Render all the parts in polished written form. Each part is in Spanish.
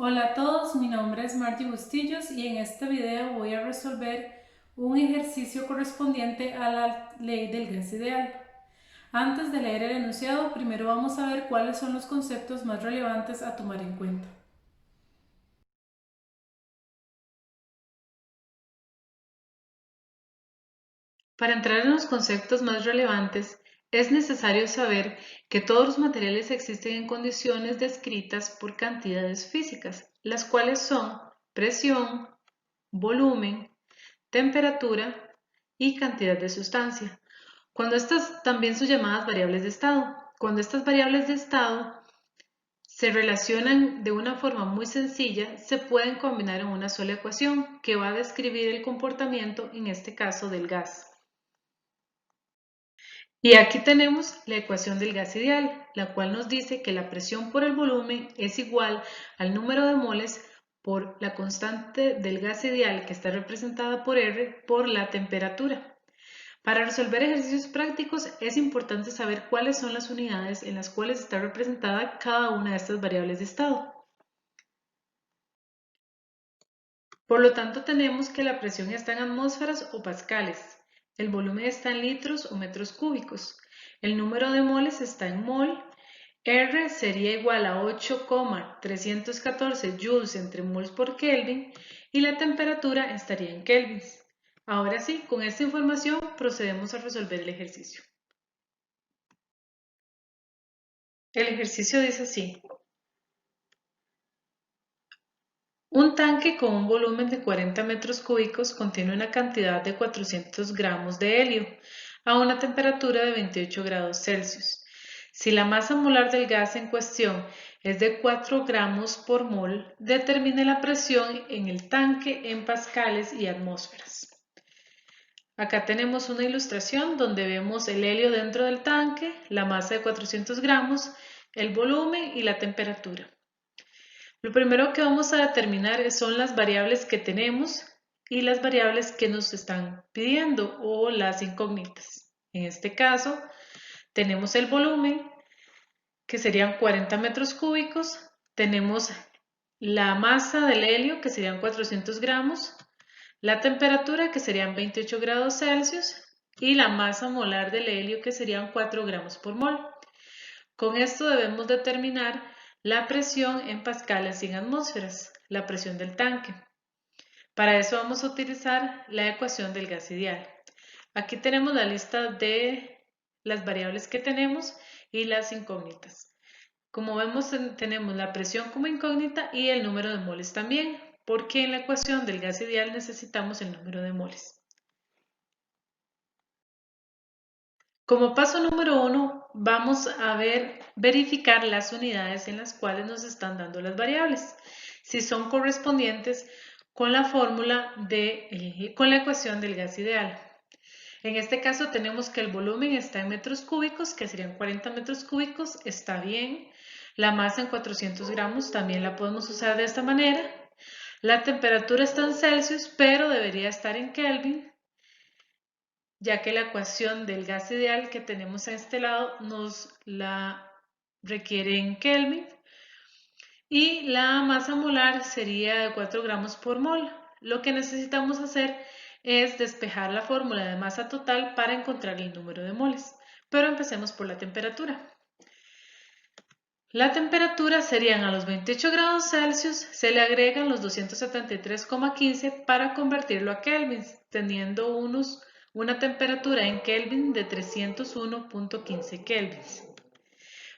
Hola a todos, mi nombre es Marty Bustillos y en este video voy a resolver un ejercicio correspondiente a la ley del gas ideal. Antes de leer el enunciado, primero vamos a ver cuáles son los conceptos más relevantes a tomar en cuenta. Para entrar en los conceptos más relevantes, es necesario saber que todos los materiales existen en condiciones descritas por cantidades físicas, las cuales son presión, volumen, temperatura y cantidad de sustancia. Cuando estas también son llamadas variables de estado. Cuando estas variables de estado se relacionan de una forma muy sencilla, se pueden combinar en una sola ecuación que va a describir el comportamiento, en este caso, del gas. Y aquí tenemos la ecuación del gas ideal, la cual nos dice que la presión por el volumen es igual al número de moles por la constante del gas ideal, que está representada por R, por la temperatura. Para resolver ejercicios prácticos es importante saber cuáles son las unidades en las cuales está representada cada una de estas variables de estado. Por lo tanto, tenemos que la presión está en atmósferas o pascales, el volumen está en litros o metros cúbicos, el número de moles está en mol, R sería igual a 8,314 joules entre moles por Kelvin y la temperatura estaría en kelvins. Ahora sí, con esta información procedemos a resolver el ejercicio. El ejercicio dice así: un tanque con un volumen de 40 metros cúbicos contiene una cantidad de 400 gramos de helio a una temperatura de 28 grados Celsius. Si la masa molar del gas en cuestión es de 4 gramos por mol, determine la presión en el tanque en pascales y atmósferas. Acá tenemos una ilustración donde vemos el helio dentro del tanque, la masa de 400 gramos, el volumen y la temperatura. Lo primero que vamos a determinar son las variables que tenemos y las variables que nos están pidiendo o las incógnitas. En este caso, tenemos el volumen, que serían 40 metros cúbicos, tenemos la masa del helio, que serían 400 gramos, la temperatura, que serían 28 grados Celsius, y la masa molar del helio, que serían 4 gramos por mol. Con esto debemos determinar la presión en pascales y en atmósferas, la presión del tanque. Para eso vamos a utilizar la ecuación del gas ideal. Aquí tenemos la lista de las variables que tenemos y las incógnitas. Como vemos, tenemos la presión como incógnita y el número de moles también, porque en la ecuación del gas ideal necesitamos el número de moles. Como paso número 1, vamos a verificar las unidades en las cuales nos están dando las variables, si son correspondientes con la fórmula con la ecuación del gas ideal. En este caso tenemos que el volumen está en metros cúbicos, que serían 40 metros cúbicos, está bien. La masa en 400 gramos también la podemos usar de esta manera. La temperatura está en Celsius, pero debería estar en Kelvin, ya que la ecuación del gas ideal que tenemos a este lado nos la requiere en Kelvin, y la masa molar sería de 4 gramos por mol. Lo que necesitamos hacer es despejar la fórmula de masa total para encontrar el número de moles, pero empecemos por la temperatura. La temperatura serían a los 28 grados Celsius, se le agregan los 273,15 para convertirlo a kelvins, teniendo una temperatura en Kelvin de 301,15 kelvins.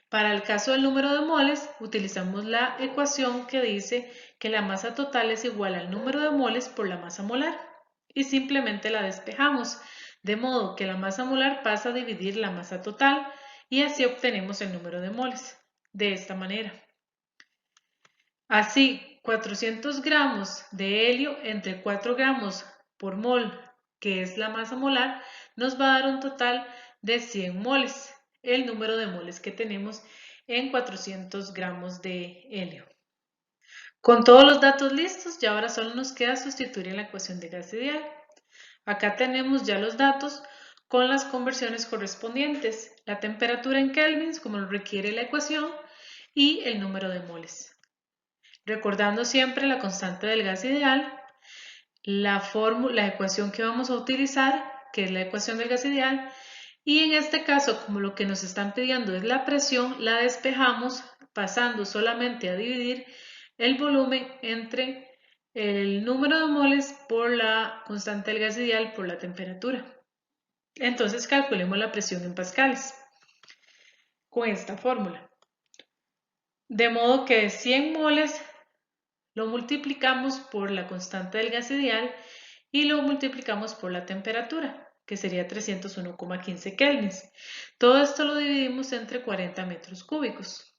Para el caso del número de moles, utilizamos la ecuación que dice que la masa total es igual al número de moles por la masa molar y simplemente la despejamos, de modo que la masa molar pasa a dividir la masa total y así obtenemos el número de moles, de esta manera. Así, 400 gramos de helio entre 4 gramos por mol, que es la masa molar, nos va a dar un total de 100 moles, el número de moles que tenemos en 400 gramos de helio. Con todos los datos listos, ya ahora solo nos queda sustituir en la ecuación de gas ideal. Acá tenemos ya los datos con las conversiones correspondientes, la temperatura en kelvins como lo requiere la ecuación y el número de moles. recordando siempre la constante del gas ideal, la ecuación que vamos a utilizar, que es la ecuación del gas ideal, y en este caso, como lo que nos están pidiendo es la presión, la despejamos pasando solamente a dividir el volumen entre el número de moles por la constante del gas ideal por la temperatura. Entonces calculemos la presión en pascales con esta fórmula. De modo que 100 moles lo multiplicamos por la constante del gas ideal y lo multiplicamos por la temperatura, que sería 301,15 kelvins. Todo esto lo dividimos entre 40 metros cúbicos.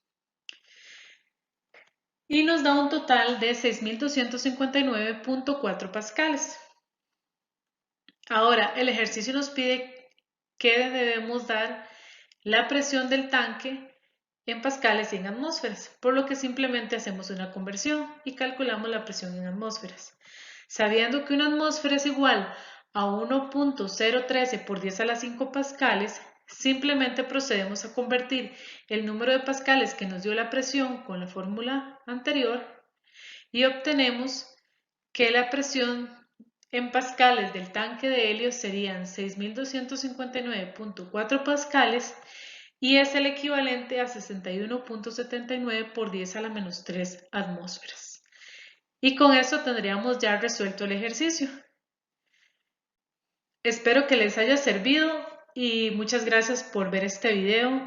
Y nos da un total de 6.259.4 pascales. Ahora, el ejercicio nos pide que debemos dar la presión del tanque en pascales y en atmósferas, por lo que simplemente hacemos una conversión y calculamos la presión en atmósferas. Sabiendo que una atmósfera es igual a 1.013 por 10 a la 5 pascales, simplemente procedemos a convertir el número de pascales que nos dio la presión con la fórmula anterior y obtenemos que la presión en pascales del tanque de helio serían 6.259.4 pascales y es el equivalente a 61.79 por 10 a la menos 3 atmósferas. Y con eso tendríamos ya resuelto el ejercicio. Espero que les haya servido y muchas gracias por ver este video.